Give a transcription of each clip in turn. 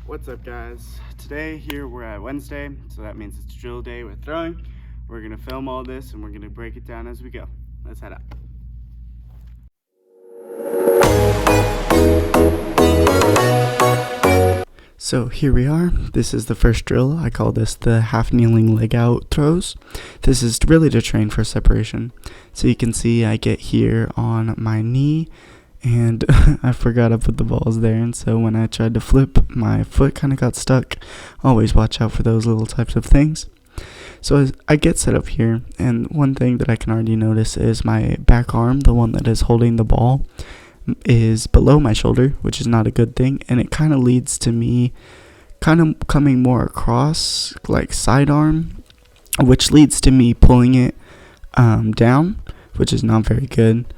What's up, guys? Today here we're at Wednesday, so that means it's drill day with throwing. We're gonna film all this and we're gonna break it down as we go. Let's head out. So here we are. This is the first drill. I call this the half kneeling leg out throws. This is really to train for separation. So you can see I get here on my knee, and I forgot to put the balls there, and so when I tried to flip, my foot kind of got stuck. Always watch out for those little types of things. So as I get set up here, and one thing that I can already notice is my back arm, the one that is holding the ball, is below my shoulder, which is not a good thing, and it kind of leads to me kind of coming more across like sidearm, which leads to me pulling it down, which is not very good.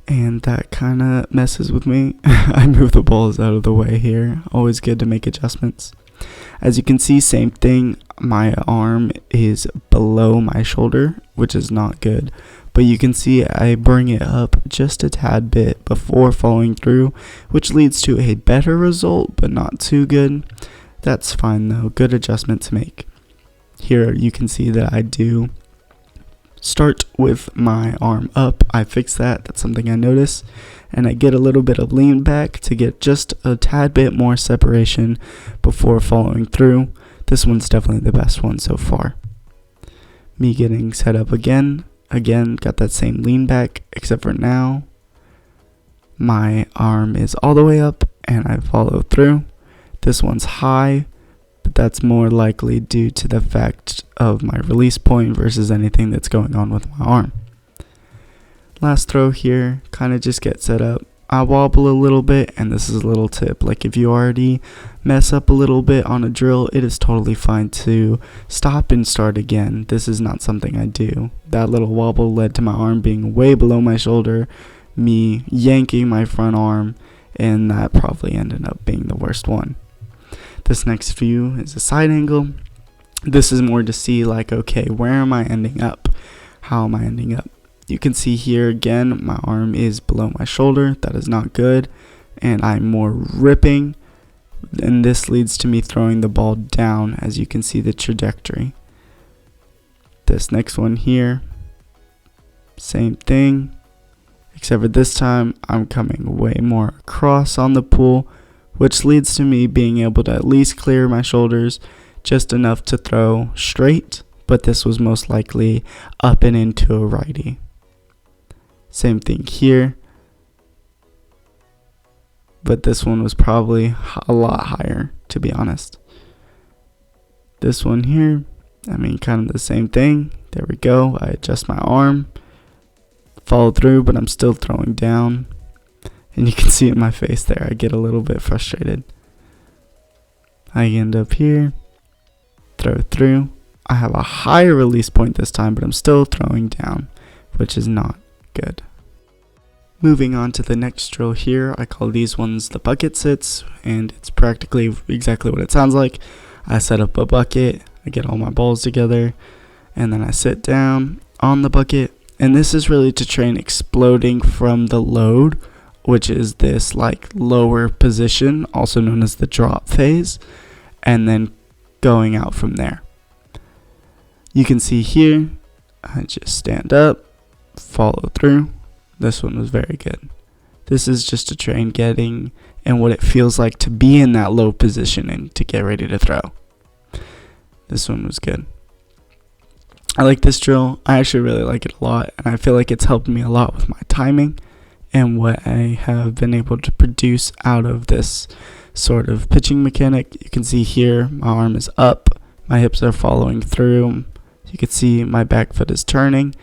And that kind of messes with me. I move the balls out of the way here. Always good to make adjustments. As you can see, same thing. My arm is below my shoulder, which is not good. But you can see I bring it up just a tad bit before following through, which leads to a better result, but not too good. That's fine though. Good adjustment to make. Here you can see that I do start with my arm up. I fix that. That's something I notice. And I get a little bit of lean back to get just a tad bit more separation before following through. This one's definitely the best one so far. Me getting set up again, got that same lean back, except for now my arm is all the way up and I follow through. This one's high, but that's more likely due to the fact of my release point versus anything that's going on with my arm. Last throw here, kind of just get set up. I wobble a little bit, and this is a little tip. Like if you already mess up a little bit on a drill, it is totally fine to stop and start again. This is not something I do. That little wobble led to my arm being way below my shoulder, me yanking my front arm, and that probably ended up being the worst one. This next view is a side angle. This is more to see like, okay, where am I ending up? How am I ending up? You can see here again, my arm is below my shoulder. That is not good. And I'm more ripping. And this leads to me throwing the ball down, as you can see the trajectory. This next one here, same thing. Except for this time, I'm coming way more across on the pool, which leads to me being able to at least clear my shoulders just enough to throw straight, but this was most likely up and into a righty. Same thing here, but this one was probably a lot higher, to be honest. This one here, kind of the same thing. There we go. I adjust my arm, follow through, but I'm still throwing down. And you can see in my face there, I get a little bit frustrated. I end up here, throw through. I have a higher release point this time, but I'm still throwing down, which is not good. Moving on to the next drill here, I call these ones the bucket sits, and it's practically exactly what it sounds like. I set up a bucket, I get all my balls together, and then I sit down on the bucket, and this is really to train exploding from the load, which is this like lower position, also known as the drop phase, and then going out from there. You can see here, I just stand up, follow through. This one was very good. This is just to train getting and what it feels like to be in that low position and to get ready to throw. This one was good. I like this drill. I actually really like it a lot, and I feel like it's helped me a lot with my timing and what I have been able to produce out of this sort of pitching mechanic. You can see here, my arm is up, my hips are following through. You can see my back foot is turning,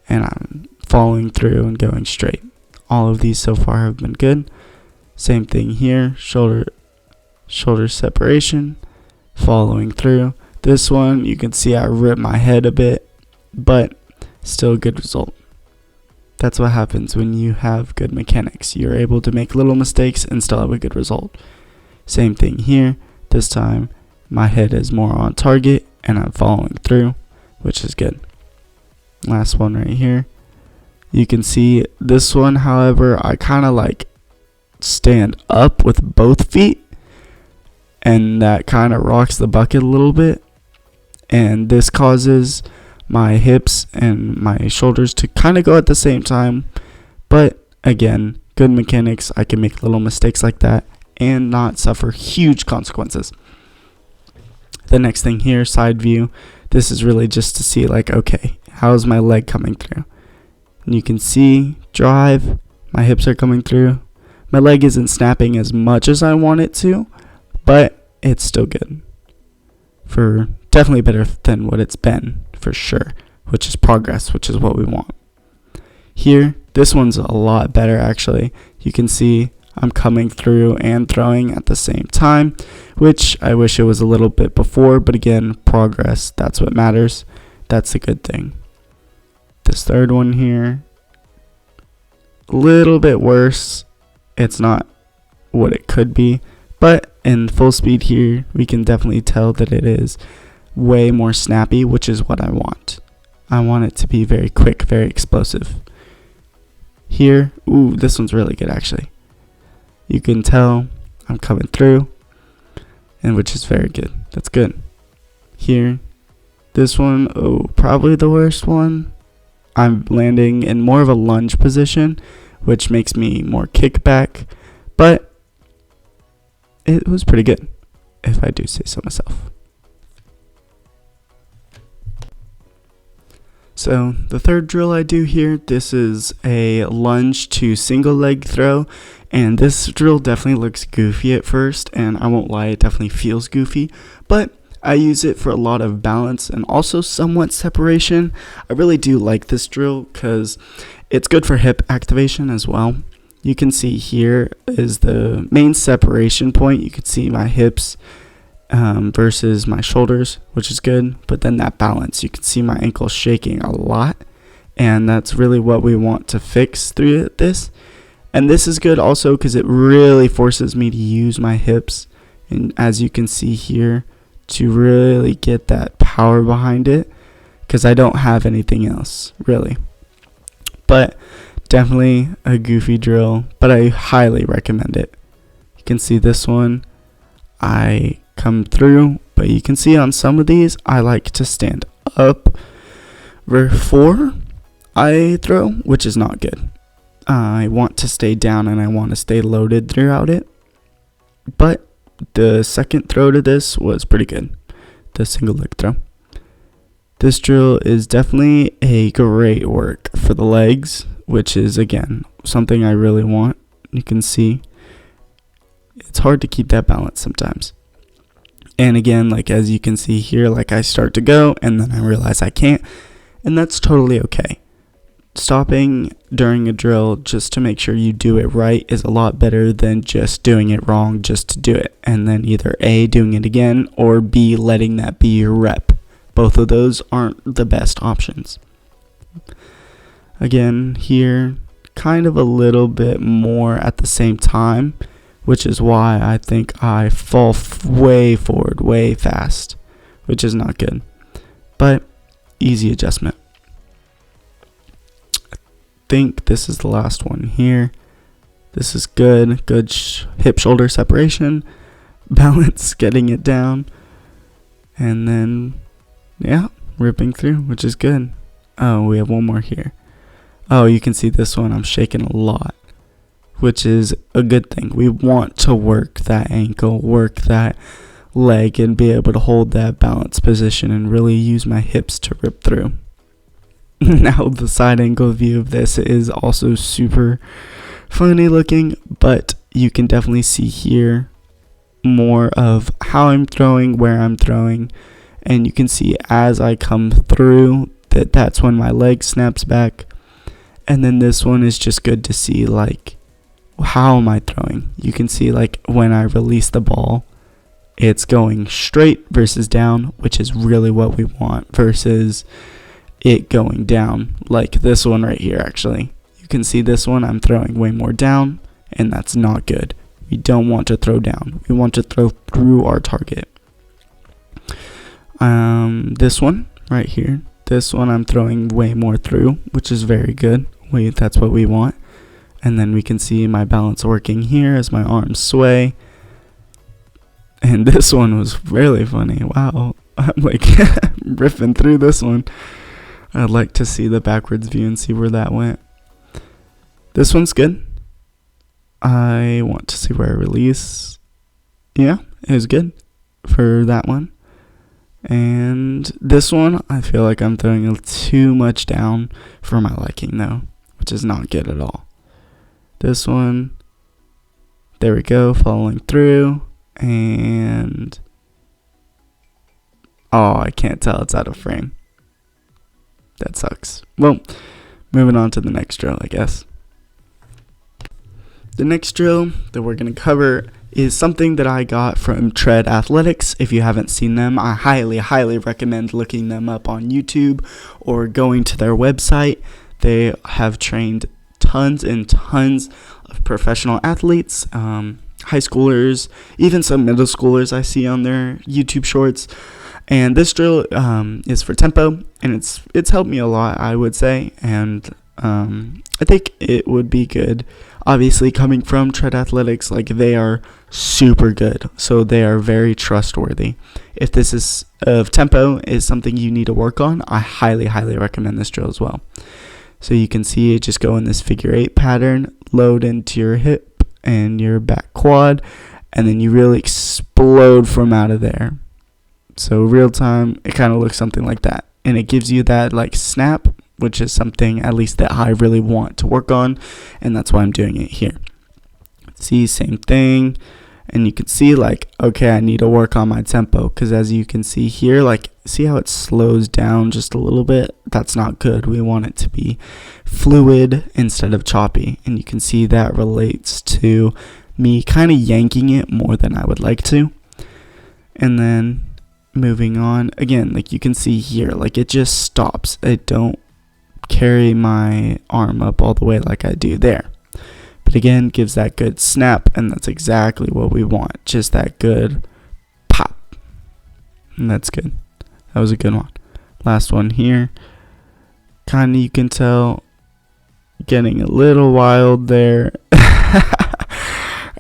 and I'm following through and going straight. All of these so far have been good. Same thing here, shoulder separation, following through. This one, you can see I rip my head a bit, but still a good result. That's what happens when you have good mechanics. You're able to make little mistakes and still have a good result. Same thing here. This time, my head is more on target and I'm following through, which is good. Last one right here. You can see this one, however, I kind of like stand up with both feet and that kind of rocks the bucket a little bit, and this causes my hips and my shoulders to kind of go at the same time. But again, good mechanics, I can make little mistakes like that and not suffer huge consequences. The next thing here, side view, this is really just to see like, okay, how's my leg coming through? And you can see drive, my hips are coming through. My leg isn't snapping as much as I want it to, but it's still good. For definitely better than what it's been, for sure, which is progress, which is what we want. Here, this one's a lot better actually. You can see I'm coming through and throwing at the same time, which I wish it was a little bit before, but again, progress, that's what matters. That's a good thing. This third one here, a little bit worse. It's not what it could be, but in full speed here, we can definitely tell that it is way more snappy, which is what I want. I want it to be very quick, very explosive. Here, ooh, this one's really good actually. You can tell I'm coming through, and which is very good. That's good. Here, this one, oh, probably the worst one. I'm landing in more of a lunge position, which makes me more kickback, but it was pretty good, if I do say so myself. So the third drill I do here, this is a lunge to single leg throw, and this drill definitely looks goofy at first, and I won't lie, it definitely feels goofy, but I use it for a lot of balance and also somewhat separation. I really do like this drill because it's good for hip activation as well. You can see here is the main separation point. You can see my hips versus my shoulders, which is good, but then that balance, you can see my ankle shaking a lot, and that's really what we want to fix through this. And this is good also because it really forces me to use my hips, and as you can see here, to really get that power behind it, because I don't have anything else really. But definitely a goofy drill, but I highly recommend it. You can see this one, I come through, but you can see on some of these I like to stand up before I throw, which is not good. I want to stay down and I want to stay loaded throughout it, but the second throw to this was pretty good, the single leg throw. This drill is definitely a great work for the legs, which is again something I really want. You can see it's hard to keep that balance sometimes. And again, like as you can see here, like I start to go and then I realize I can't, and that's totally okay. Stopping during a drill just to make sure you do it right is a lot better than just doing it wrong just to do it, and then either A, doing it again, or B, letting that be your rep. Both of those aren't the best options. Again, here, kind of a little bit more at the same time, which is why I think I fall way forward, way fast, which is not good, but easy adjustment. I think this is the last one here. This is good hip shoulder separation, balance, getting it down, and then yeah, ripping through, which is good. Oh, we have one more here. Oh, you can see this one, I'm shaking a lot, which is a good thing. We want to work that ankle, work that leg, and be able to hold that balance position and really use my hips to rip through. Now the side angle view of this is also super funny looking, but you can definitely see here more of how I'm throwing, where I'm throwing, and you can see as I come through that's when my leg snaps back. And then this one is just good to see, like, how am I throwing? You can see like when I release the ball, it's going straight versus down, which is really what we want, versus it going down like this one right here. Actually, you can see this one I'm throwing way more down, and that's not good. We don't want to throw down, we want to throw through our target. This one right here, this one I'm throwing way more through, which is very good. That's what we want. And then we can see my balance working here as my arms sway. And this one was really funny. Wow. I'm like riffing through this one. I'd like to see the backwards view and see where that went. This one's good. I want to see where I release. Yeah, it was good for that one. And this one, I feel like I'm throwing too much down for my liking though, which is not good at all. This one, there we go, following through. And oh, I can't tell, it's out of frame. That sucks. Well, moving on to the next drill, I guess. The next drill that we're going to cover is something that I got from Tread Athletics. If you haven't seen them, I highly recommend looking them up on YouTube or going to their website. They have trained tons and tons of professional athletes, high schoolers, even some middle schoolers I see on their YouTube shorts. And this drill is for tempo, and it's helped me a lot, I would say. And I think it would be good. Obviously, coming from Tread Athletics, like, they are super good, so they are very trustworthy. If this is of tempo is something you need to work on, I highly recommend this drill as well. So you can see it just go in this figure 8 pattern, load into your hip and your back quad, and then you really explode from out of there. So real time, it kind of looks something like that, and it gives you that like snap, which is something at least that I really want to work on, and that's why I'm doing it here. See, same thing, and you can see like, okay, I need to work on my tempo, because as you can see here, like, see how it slows down just a little bit? That's not good. We want it to be fluid instead of choppy, and you can see that relates to me kind of yanking it more than I would like to. And then moving on, again, like you can see here, like it just stops. I don't carry my arm up all the way like I do there, but again, gives that good snap, and that's exactly what we want, just that good pop, and that's good. That was a good one. Last one here, kind of, you can tell, getting a little wild there.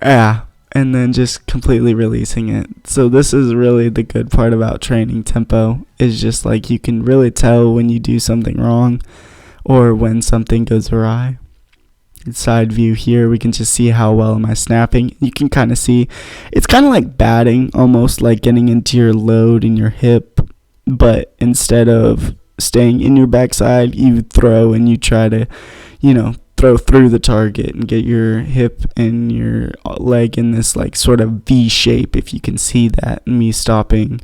Yeah, and then just completely releasing it. So this is really the good part about training tempo, is just like you can really tell when you do something wrong or when something goes awry. Side view here, we can just see how well am I snapping. You can kind of see it's kind of like batting, almost like getting into your load in your hip, but instead of staying in your backside, you throw and you try to, throw through the target and get your hip and your leg in this like sort of V shape. If you can see that, me stopping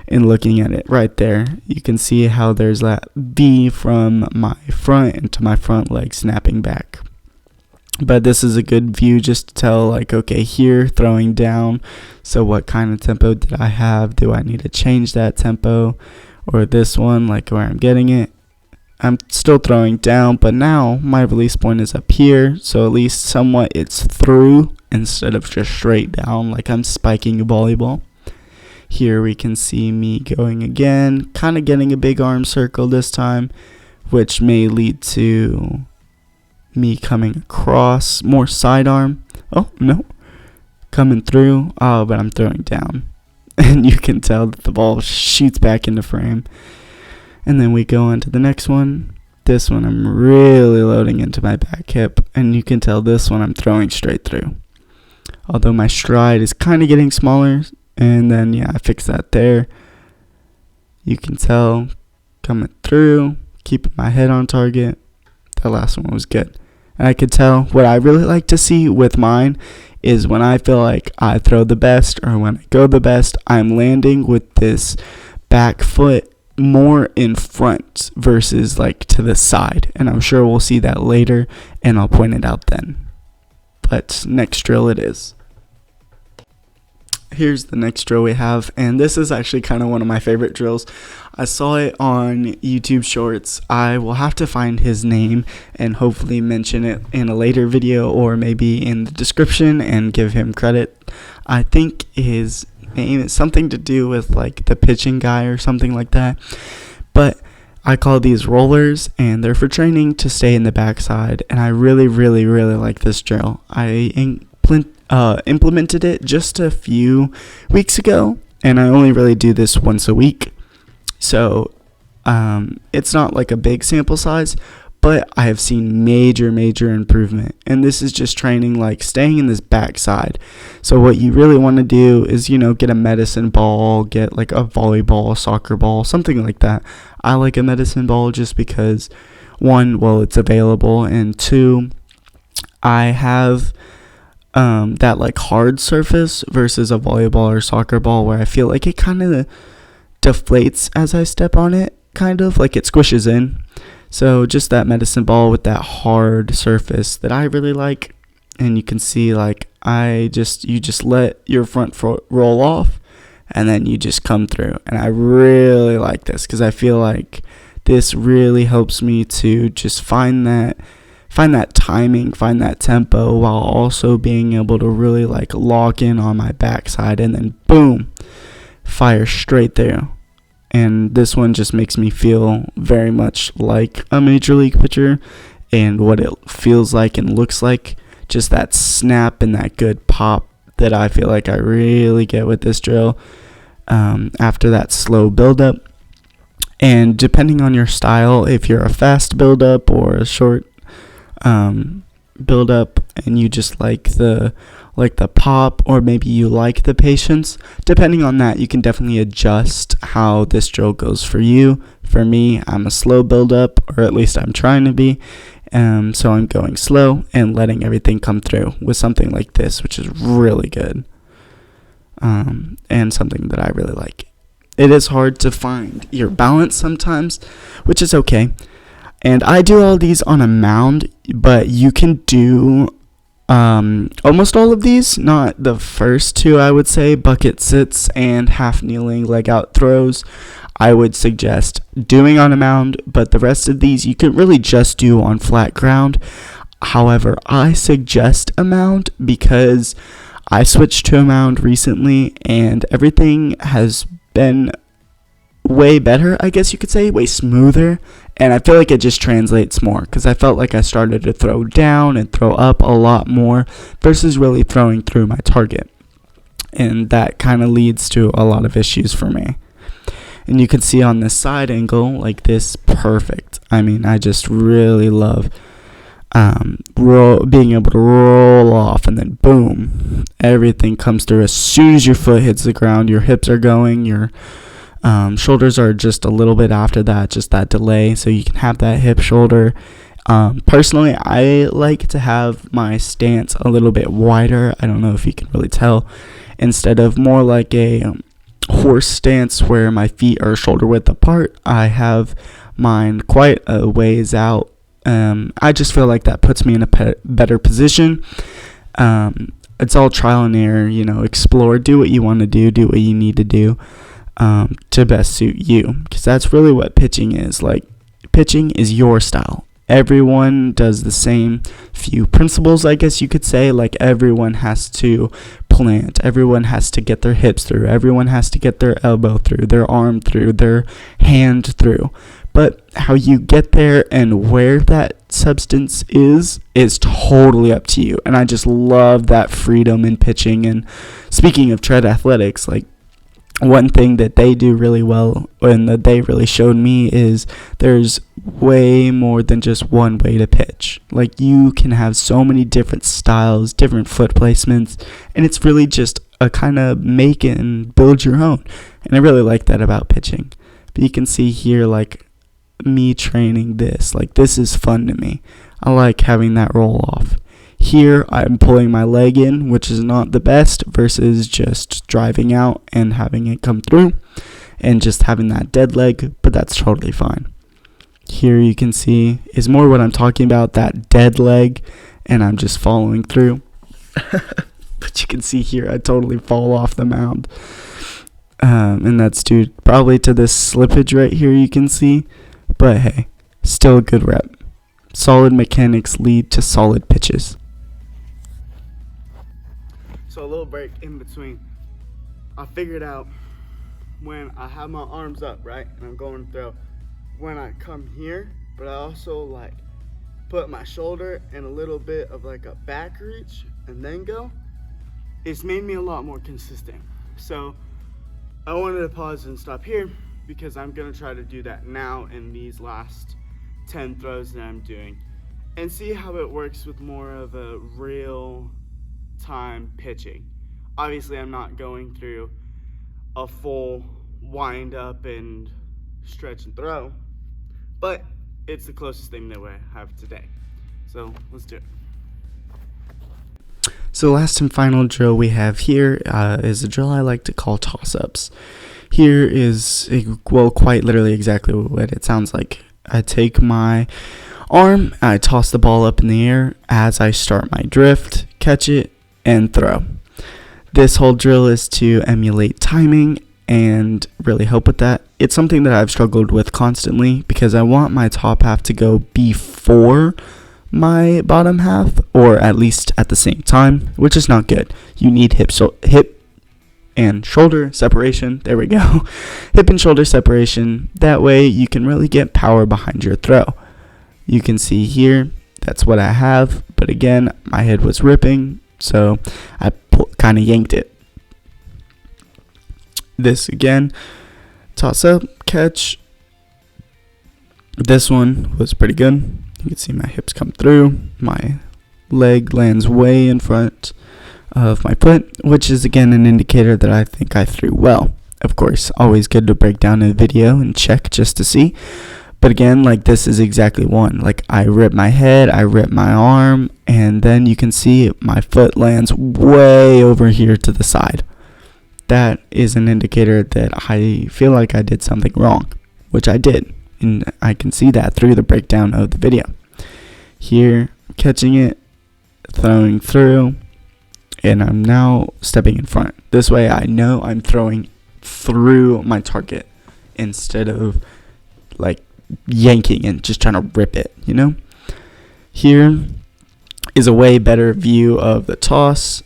and looking at it right there, you can see how there's that V from my front into my front leg snapping back. But this is a good view just to tell, like, okay, here, throwing down, so what kind of tempo did I have? Do I need to change that tempo? Or this one, like where I'm getting it, I'm still throwing down, but now my release point is up here, so at least somewhat it's through instead of just straight down like I'm spiking a volleyball. Here we can see me going again, kind of getting a big arm circle this time, which may lead to me coming across, more sidearm. Oh, no. Coming through. Oh, but I'm throwing down. And you can tell that the ball shoots back into frame. And then we go on to the next one. This one I'm really loading into my back hip. And you can tell this one I'm throwing straight through. Although my stride is kind of getting smaller. And then, yeah, I fixed that there. You can tell coming through, keeping my head on target. That last one was good. And I could tell what I really like to see with mine is when I feel like I throw the best or when I go the best, I'm landing with this back foot more in front versus like to the side. And I'm sure we'll see that later and I'll point it out then. But next drill it is. Here's the next drill we have, and this is actually kind of one of my favorite drills. I saw it on YouTube Shorts. I will have to find his name and hopefully mention it in a later video or maybe in the description and give him credit. I think his name is something to do with like the pitching guy or something like that. But I call these rollers, and they're for training to stay in the backside, and I really like this drill. I implemented it just a few weeks ago, and I only really do this once a week. So it's not like a big sample size, but I have seen major improvement. And this is just training, like staying in this backside. So what you really want to do is, get a medicine ball, get like a volleyball, soccer ball, something like that. I like a medicine ball just because, one, well, it's available, and two, I have that like hard surface versus a volleyball or soccer ball where I feel like it kind of deflates as I step on it, kind of like it squishes in. So just that medicine ball with that hard surface that I really like. And you can see like you just let your front foot roll off and then you just come through. And I really like this because I feel like this really helps me to just find that timing, find that tempo, while also being able to really like lock in on my backside and then boom, fire straight there. And this one just makes me feel very much like a major league pitcher and what it feels like and looks like. Just that snap and that good pop that I feel like I really get with this drill after that slow buildup. And depending on your style, if you're a fast buildup or a short buildup and you just like the pop, or maybe you like the patience, depending on that, you can definitely adjust how this drill goes for you. For me, I'm a slow buildup, or at least I'm trying to be. So I'm going slow and letting everything come through with something like this, which is really good. And something that I really like. It is hard to find your balance sometimes, which is okay. And I do all these on a mound, but you can do almost all of these, not the first two, I would say, bucket sits and half kneeling leg out throws. I would suggest doing on a mound, but the rest of these you can really just do on flat ground. However, I suggest a mound because I switched to a mound recently and everything has been way better, I guess you could say, way smoother. And I feel like it just translates more because I felt like I started to throw down and throw up a lot more versus really throwing through my target. And that kind of leads to a lot of issues for me. And you can see on this side angle, like this, perfect. I mean, I just really love being able to roll off and then boom, everything comes through. As soon as your foot hits the ground, your hips are going, your shoulders are just a little bit after that, just that delay, so you can have that hip shoulder. Personally, I like to have my stance a little bit wider. I don't know if you can really tell. Instead of more like a horse stance where my feet are shoulder width apart, I have mine quite a ways out. I just feel like that puts me in a better position. It's all trial and error, explore, do what you want to do what you need to do to best suit you, because that's really what pitching is. Like, pitching is your style. Everyone does the same few principles, I guess you could say. Like, everyone has to plant, everyone has to get their hips through, everyone has to get their elbow through, their arm through, their hand through. But how you get there and where that substance is totally up to you. And I just love that freedom in pitching. And speaking of tread athletics, like, one thing that they do really well and that they really showed me is there's way more than just one way to pitch. Like, you can have so many different styles, different foot placements, and it's really just a kind of make and build your own. And I really like that about pitching. But you can see here, like, me training this. Like, this is fun to me. I like having that roll off. Here, I'm pulling my leg in, which is not the best, versus just driving out and having it come through and just having that dead leg, but that's totally fine. Here you can see is more what I'm talking about, that dead leg, and I'm just following through. But you can see here, I totally fall off the mound. And that's due probably to this slippage right here you can see. But hey, still a good rep. Solid mechanics lead to solid pitches. So a little break in between. I figured out when I have my arms up, right, and I'm going to throw, when I come here, but I also like put my shoulder in a little bit of like a back reach and then go, it's made me a lot more consistent. So I wanted to pause and stop here because I'm gonna try to do that now in these last 10 throws that I'm doing and see how it works with more of a real time pitching. Obviously, I'm not going through a full wind up and stretch and throw, but it's the closest thing that we have today. So let's do it. So the last and final drill we have here is a drill I like to call toss-ups. Here is, well, quite literally exactly what it sounds like. I take my arm, I toss the ball up in the air as I start my drift, catch it, and throw. This whole drill is to emulate timing and really help with that. It's something that I've struggled with constantly because I want my top half to go before my bottom half, or at least at the same time, which is not good. You need hip and shoulder separation. There we go. Hip and shoulder separation. That way you can really get power behind your throw. You can see here, that's what I have. But again, my head was ripping, so I kind of yanked it. This again, toss up, catch. This one was pretty good. You can see my hips come through. My leg lands way in front of my foot, which is again an indicator that I think I threw well. Of course, always good to break down a video and check just to see. But again, like this is exactly one. Like I rip my head, I rip my arm, and then you can see my foot lands way over here to the side. That is an indicator that I feel like I did something wrong, which I did. And I can see that through the breakdown of the video. Here, catching it, throwing through, and I'm now stepping in front. This way I know I'm throwing through my target instead of like yanking and just trying to rip it, you know? Here is a way better view of the toss.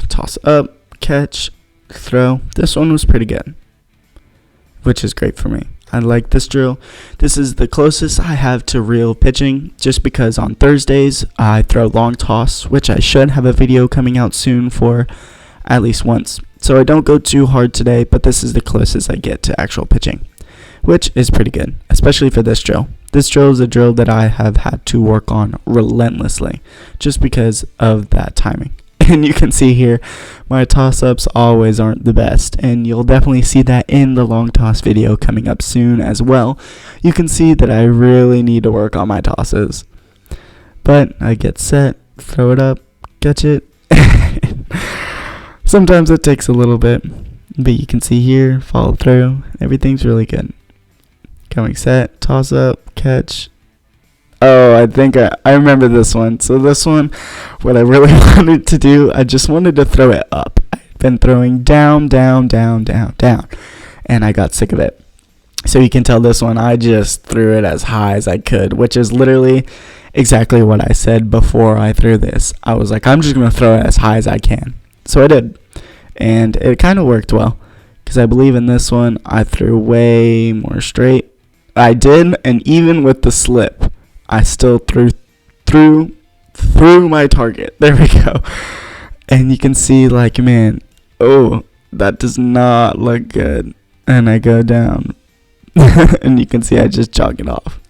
Toss up, catch, throw. This one was pretty good, which is great for me. I like this drill. This is the closest I have to real pitching, just because on Thursdays I throw long toss, which I should have a video coming out soon for at least once. So I don't go too hard today, but this is the closest I get to actual pitching, which is pretty good, especially for this drill. This drill is a drill that I have had to work on relentlessly, just because of that timing. And you can see here, my toss-ups always aren't the best, and you'll definitely see that in the long toss video coming up soon as well. You can see that I really need to work on my tosses. But I get set, throw it up, catch it. Sometimes it takes a little bit, but you can see here, follow through, everything's really good. Coming set, toss up, catch. Oh, I think I remember this one. So this one, what I really wanted to do, I just wanted to throw it up. I've been throwing down, down, down, down, down, and I got sick of it. So you can tell this one, I just threw it as high as I could, which is literally exactly what I said before I threw this. I was like, I'm just going to throw it as high as I can. So I did, and it kind of worked well, because I believe in this one, I threw way more straight. I did, and even with the slip, I still threw my target. There we go. And you can see, like, man, oh, that does not look good. And I go down. And you can see I just jog it off.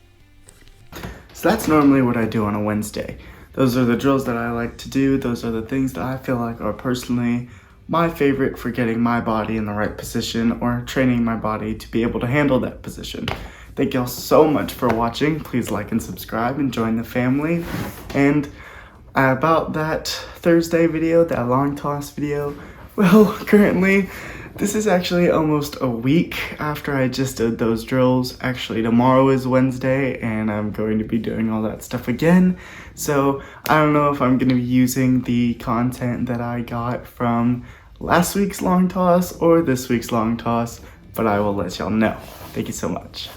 So that's normally what I do on a Wednesday. Those are the drills that I like to do. Those are the things that I feel like are personally my favorite for getting my body in the right position or training my body to be able to handle that position. Thank y'all so much for watching. Please like and subscribe and join the family. And about that Thursday video, that long toss video, well, currently, this is actually almost a week after I just did those drills. Actually, tomorrow is Wednesday, and I'm going to be doing all that stuff again. So I don't know if I'm going to be using the content that I got from last week's long toss or this week's long toss, but I will let y'all know. Thank you so much.